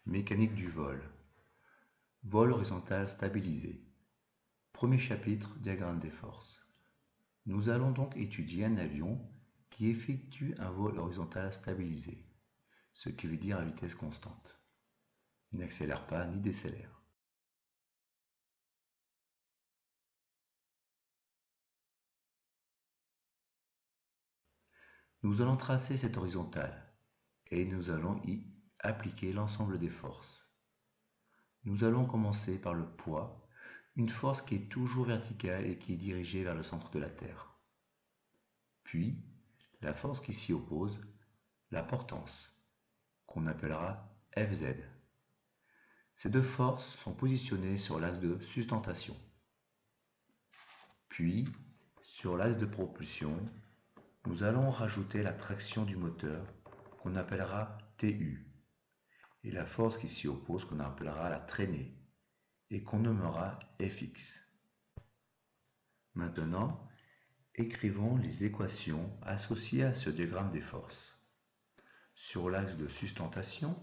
Mécanique du vol. Vol horizontal stabilisé. Premier chapitre, diagramme des forces. Nous allons donc étudier un avion qui effectue un vol horizontal stabilisé, ce qui veut dire à vitesse constante. Il n'accélère pas ni décélère. Nous allons tracer cette horizontale et nous allons y appliquer l'ensemble des forces. Nous allons commencer par le poids, une force qui est toujours verticale et qui est dirigée vers le centre de la Terre. Puis, la force qui s'y oppose, la portance, qu'on appellera Fz. Ces deux forces sont positionnées sur l'axe de sustentation. Puis, sur l'axe de propulsion, nous allons rajouter la traction du moteur, qu'on appellera Tu, et la force qui s'y oppose, qu'on appellera la traînée, et qu'on nommera Fx. Maintenant, écrivons les équations associées à ce diagramme des forces. Sur l'axe de sustentation,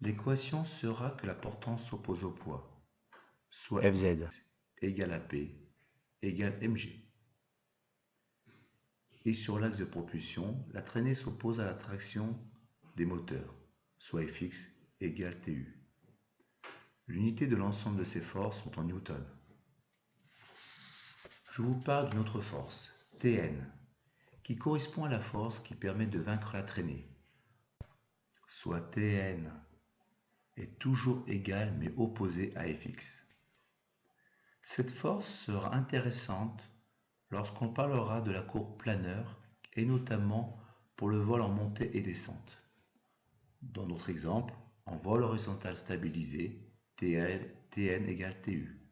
l'équation sera que la portance s'oppose au poids, soit Fz égale à P égale mg. Et sur l'axe de propulsion, la traînée s'oppose à la traction des moteurs, soit Fx égale Tu. L'unité de l'ensemble de ces forces sont en newton. Je vous parle d'une autre force, Tn, qui correspond à la force qui permet de vaincre la traînée, soit Tn est toujours égale mais opposée à Fx. Cette force sera intéressante lorsqu'on parlera de la courbe planeur et notamment pour le vol en montée et descente. Dans notre exemple, en vol horizontal stabilisé, Tn égale Tu.